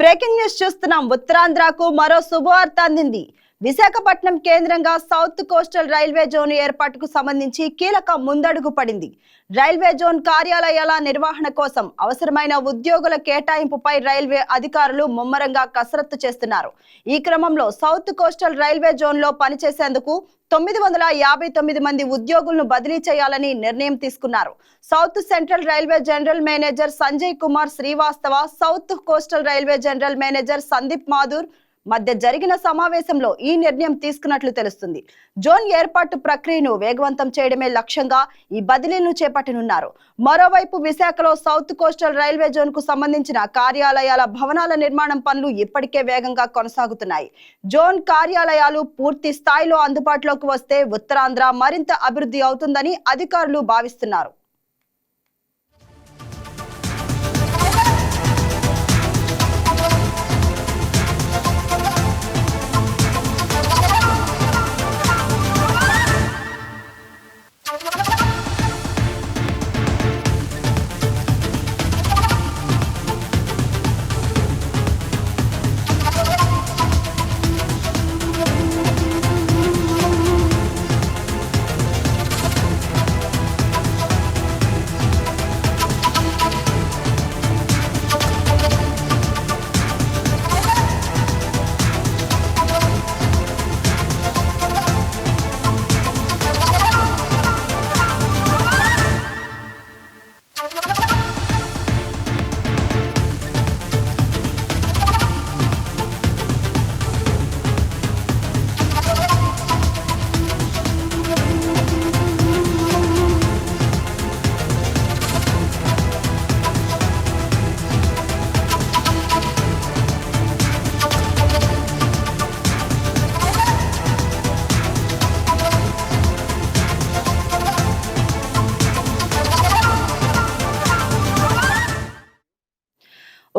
Breaking news చూస్తున్నాం. ఉత్తరాంధ్రకు మరో శుభవార్త అందింది. విశాఖపట్నం కేంద్రంగా సౌత్ కోస్టల్ రైల్వే జోన్ ఏర్పాటుకు సంబంధించి కీలక ముందడుగు పడింది. రైల్వే జోన్ కార్యాలయాల నిర్వహణ కోసం అవసరమైన ఉద్యోగుల కేటాయింపుపై రైల్వే అధికారులు ముమ్మరంగా కసరత్తు చేస్తున్నారు. ఈ క్రమంలో సౌత్ కోస్టల్ రైల్వే జోన్ లో పనిచేసేందుకు 959 మంది ఉద్యోగులను బదిలీ చేయాలని నిర్ణయం తీసుకున్నారు. South central railway general manager Sanjay Kumar Srivastava, south coastal railway general manager Sandeep Mathur మధ్య జరిగిన సమావేశంలో ఈ నిర్ణయం తీసుకున్నట్లు తెలుస్తుంది. జోన్ ఏర్పాటు ప్రక్రియను వేగవంతం చేయడమే లక్ష్యంగా ఈ బదిలీలను చేపట్టనున్నారు. మరోవైపు విశాఖలో సౌత్ కోస్టల్ రైల్వే జోన్ కు సంబంధించిన కార్యాలయాల భవనాల నిర్మాణం పనులు ఇప్పటికే వేగంగా కొనసాగుతున్నాయి. జోన్ కార్యాలయాలు పూర్తి స్థాయిలో అందుబాటులోకి వస్తే ఉత్తరాంధ్ర మరింత అభివృద్ధి అవుతుందని అధికారులు భావిస్తున్నారు.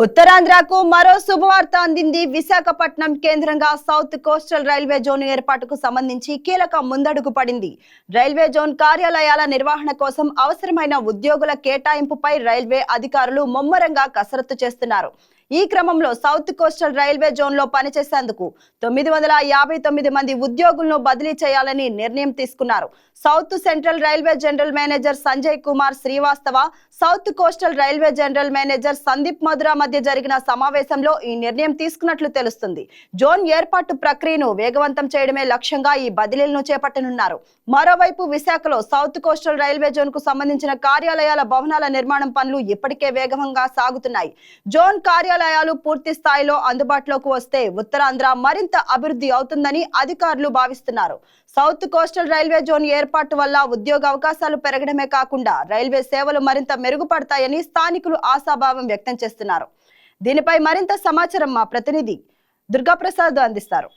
ఉత్తరాంధ్రకు మరో శుభవార్త అందింది. విశాఖపట్నం కేంద్రంగా సౌత్ కోస్టల్ రైల్వే జోన్ ఏర్పాటుకు సంబంధించి కీలక ముందడుగు పడింది. రైల్వే జోన్ కార్యాలయాల నిర్వహణ కోసం అవసరమైన ఉద్యోగుల కేటాయింపుపై రైల్వే అధికారులు ముమ్మరంగా కసరత్తు చేస్తున్నారు. ఈ క్రమంలో సౌత్ కోస్టల్ రైల్వే జోన్ లో పనిచేసేందుకు 959 మంది ఉద్యోగులను బదిలీ చేయాలని నిర్ణయం తీసుకున్నారు. South central railway general manager Sanjay Kumar Srivastava, south coastal railway general manager Sandeep Mathur మధ్య జరిగిన సమావేశంలో ఈ నిర్ణయం తీసుకున్నట్లు తెలుస్తుంది. జోన్ ఏర్పాటు ప్రక్రియను వేగవంతం చేయడమే లక్ష్యంగా ఈ బదిలీలను చేపట్టనున్నారు. మరోవైపు విశాఖలో సౌత్ కోస్టల్ రైల్వే జోన్ కు సంబంధించిన కార్యాలయాల భవనాల నిర్మాణం పనులు ఇప్పటికే వేగంగా సాగుతున్నాయి. జోన్ కార్యాలయాలు పూర్తి స్థాయిలో అందుబాటులోకి వస్తే ఉత్తరాంధ్ర మరింత అభివృద్ధి అవుతుందని అధికారులు భావిస్తున్నారు. సౌత్ కోస్టల్ రైల్వే జోన్ ఏర్పాటు వల్ల ఉద్యోగ అవకాశాలు పెరగడమే కాకుండా రైల్వే సేవలు మరింత మెరుగుపడతాయని స్థానికులు ఆశాభావం వ్యక్తం చేస్తున్నారు. దీనిపై మరింత సమాచారం మా ప్రతినిధి దుర్గాప్రసాద్ అందిస్తారు.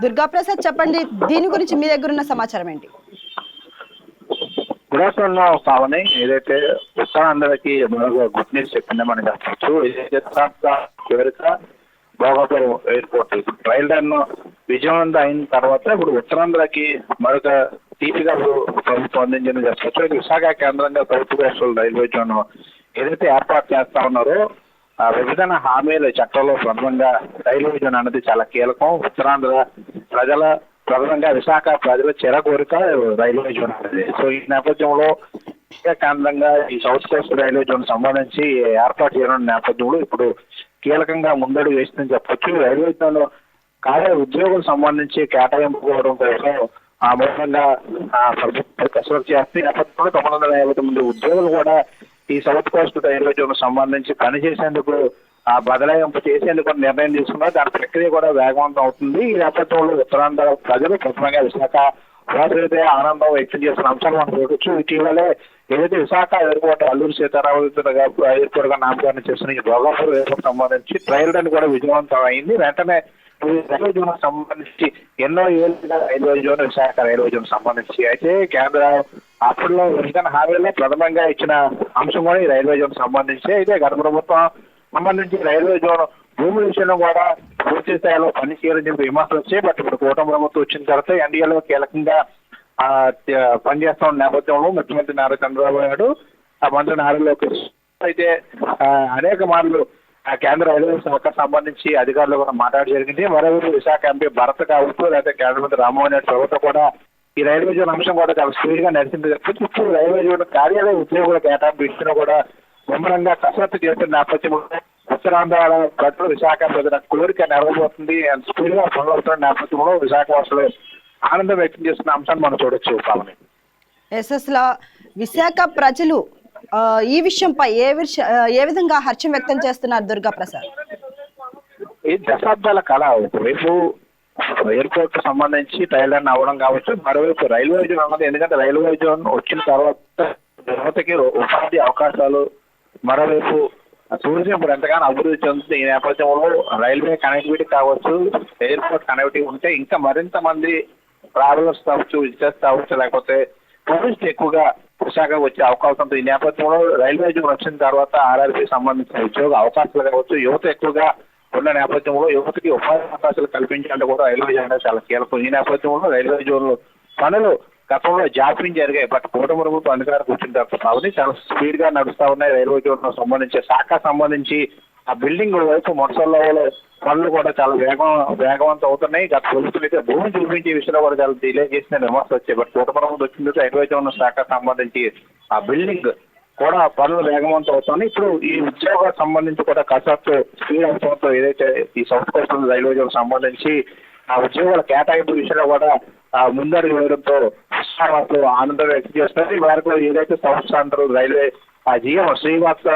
దుర్గాప్రసాద్, చెప్పండి, దీని గురించి మీ దగ్గర ఉన్న సమాచారం ఏంటి? గుడాసంలో పావని ఏదైతే ఉత్తరాంధ్రకి గుడ్ న్యూస్ చెప్పిందో మనం చెప్పచ్చు. చివరిగా భోగాపురం ఎయిర్పోర్ట్ ట్రయల్ రన్ విజయవంతం అయిన తర్వాత ఇప్పుడు ఉత్తరాంధ్రకి మరొక తీపిగా ప్రభుత్వం అందించిందని చెప్పచ్చు. విశాఖ కేంద్రంగా సౌత్ కోస్టల్ రైల్వే జోన్ ఏదైతే ఏర్పాటు చేస్తా ఉన్నారో ఆ విభజన హామీల చట్టంలో ప్రథమంగా రైల్వే జోన్ అనేది చాలా కీలకం. ఉత్తరాంధ్ర ప్రజల ప్రధానంగా విశాఖ ప్రజల చిరకోరిక రైల్వే జోన్ అనేది. సో ఈ నేపథ్యంలో కేంద్రంగా ఈ సౌత్ కోస్ట్ రైల్వే జోన్ సంబంధించి ఏర్పాటు చేయడం నేపథ్యంలో ఇప్పుడు కీలకంగా ముందడుగు వేస్తుందని చెప్పొచ్చు. రైల్వే జోన్ కార్య ఉద్యోగులకు సంబంధించి కేటాయింపుకోవడం కోసం ఆ మూలంగా ప్రభుత్వం కసరత్తు చేస్తే నేపథ్యంలో 959 ఉద్యోగులు కూడా ఈ సౌత్ కోస్ట్ రైల్వే జోన్ సంబంధించి పనిచేసేందుకు బదలాయింపు చేసేందుకు నిర్ణయం తీసుకున్నారు. దాని ప్రక్రియ కూడా వేగవంతం అవుతుంది. ఈ నేపథ్యంలో ఉత్తరాంధ్ర ప్రజలు ప్రధానంగా విశాఖ వారైతే ఆనందం వ్యక్తం చేస్తున్న అంశాలు మనం చూడొచ్చు. ఇటీవలే ఏదైతే విశాఖ ఎయిర్పోర్ట్ అల్లూరు సీతారామరాజు ఎయిర్పోర్ట్ గా నామకరణం చేస్తున్న ఈ భోగాపురం ఎయిర్పోర్ట్ సంబంధించి ట్రయల్ రన్ కూడా విజయవంతం అయింది. వెంటనే రైల్వే జోన్ సంబంధించి ఎన్నో ఏళ్ళుగా railway zone Visakha railway zone సంబంధించి అయితే కేంద్ర అప్పట్లో విభజన హామీలో ప్రథమంగా ఇచ్చిన అంశం కూడా ఈ రైల్వే జోన్ సంబంధించి అయితే గత ప్రభుత్వం సంబంధించి రైల్వే జోన్ భూమి విషయంలో కూడా పూర్తి స్థాయిలో పని చేయాలని చెప్పి విమర్శలు వచ్చాయి. బట్ ఇప్పుడు కూటమి ప్రభుత్వం వచ్చిన తర్వాత ఎన్డీఏలో కీలకంగా పనిచేస్తా ఉన్న నేపథ్యంలో ముఖ్యమంత్రి నారా చంద్రబాబు నాయుడు, ఆ మంత్రి నారా లోకేష్ అయితే అనేక మార్లు ఆ కేంద్ర రైల్వే శాఖకు సంబంధించి అధికారులు కూడా మాట్లాడడం జరిగింది. మరోవైపు విశాఖ ఎంపీ భరత్ కావచ్చు, లేకపోతే కేంద్ర మంత్రి రామ్మోహన్ రెడ్డి చొరవతో కూడా ఈ రైల్వే జోన్ అంశం కూడా చాలా స్పీడ్ గా నడిచింది. ఇప్పుడు రైల్వే జోన్ కార్యాలయ ఉద్యోగుల కేటాయింపు ఇచ్చిన కూడా ముమ్మరంగా కసరత్తు చేస్తున్న నేపథ్యంలో ఉత్తరాంధ్ర ప్రజలు విశాఖ ప్రజల కోరిక నెరవేరుతుంది అండ్ స్పీడ్ గా పనులు అవుతున్న నేపథ్యంలో విశాఖ వాసులు ఆనందం వ్యక్తం చేస్తున్న అంశాన్ని మనం చూడొచ్చు. పావని, ఎస్ఎస్లా విశాఖ ప్రజలు ఈ విషయంపై ఏ విధంగా హర్షం వ్యక్తం చేస్తున్నారు దుర్గా ప్రసాద్? ఈ దశాబ్దాల కళ ఒకవైపు ఎయిర్పోర్ట్ సంబంధించి ట్రయల్ రన్ అవ్వడం కావచ్చు, మరోవైపు రైల్వే జోన్ అన్నది. ఎందుకంటే రైల్వే జోన్ వచ్చిన తర్వాత యువతకి ఉపాధి అవకాశాలు, మరోవైపు టూరిజం ఇప్పుడు ఎంతగానో అభివృద్ధి చెందుతుంది. ఈ నేపథ్యంలో రైల్వే కనెక్టివిటీ కావచ్చు, ఎయిర్పోర్ట్ కనెక్టివిటీ ఉంటే ఇంకా మరింత మంది ట్రావెలర్స్ కావచ్చు, విజిటర్స్ కావచ్చు, లేకపోతే టూరిస్ట్ ఎక్కువగా విశాఖ వచ్చే అవకాశం ఉంటుంది. ఈ నేపథ్యంలో రైల్వే జోన్ వచ్చిన తర్వాత ఆర్ఆర్పీ సంబంధించిన ఉద్యోగ అవకాశాలు కావచ్చు, యువత ఎక్కువగా ఉన్న నేపథ్యంలో యువతకి ఉపాధి అవకాశాలు కల్పించాలంటే కూడా రైల్వే జోన్ అనేది చాలా కీలకం. ఈ నేపథ్యంలో రైల్వే జోన్ పనులు గతంలో జాప్యం జరిగాయి. బట్ కూటమి ప్రభుత్వం అధికారం కూర్చున్న తర్వాత చాలా స్పీడ్ గా నడుస్తా ఉన్నాయి. రైల్వే జోన్ సంబంధించి శాఖ సంబంధించి ఆ బిల్డింగ్ వైపు మొదటి పనులు కూడా చాలా వేగవంతం అవుతున్నాయి. గత ప్రభుత్వం అయితే భూమి చూపించే విషయంలో కూడా చాలా డిలే చేసిన విమర్శలు వచ్చాయి. బట్ కూటమి ప్రభుత్వం వచ్చిన రైల్వే జోన్ శాఖ సంబంధించి ఆ బిల్డింగ్ కూడా పనులు వేగవంతం అవుతున్నాయి. ఇప్పుడు ఈ ఉద్యోగ సంబంధించి కూడా కసరత్తు స్పీడ్ అవసరంతో ఏదైతే ఈ సౌత్ కోస్టల్ రైల్వే జోన్ సంబంధించి ఆ ఉద్యోగాల కేటాయింపు విషయంలో కూడా ముందడుగు వేయడంతో విశాఖలో ఆనందం వ్యక్తం చేస్తారు. ఈ మేరకు ఏదైతే south central railway GM Srivatsa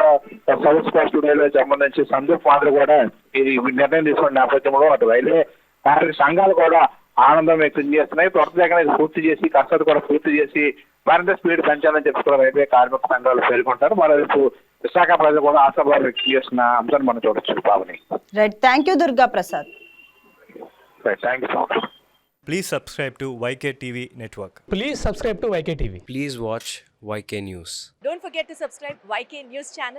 south coastal railway సంబంధించి సందీప్ మాధవ్ కూడా ఇది నిర్ణయం తీసుకున్న నేపథ్యంలో అటు రైల్వే కార్మిక సంఘాలు కూడా ఆనందం వ్యక్తం చేస్తున్నాయి. త్వరగా ఇది పూర్తి చేసి కసరత్తు కూడా పూర్తి చేసి మరింత స్పీడ్ పెంచాలని చెప్పి కూడా రైల్వే కార్మిక సంఘాలు పేర్కొంటారు. మరోవైపు విశాఖ ప్రజలు కూడా ఆశాభావం వ్యక్తం చేస్తున్న అంశాన్ని మనం చూడొచ్చు. Pavani, right, thank you Durga Prasad. Right, thank you so much. Please subscribe to YK TV Network. Please subscribe to YK TV. Please watch YK News. Don't forget to subscribe YK News channel.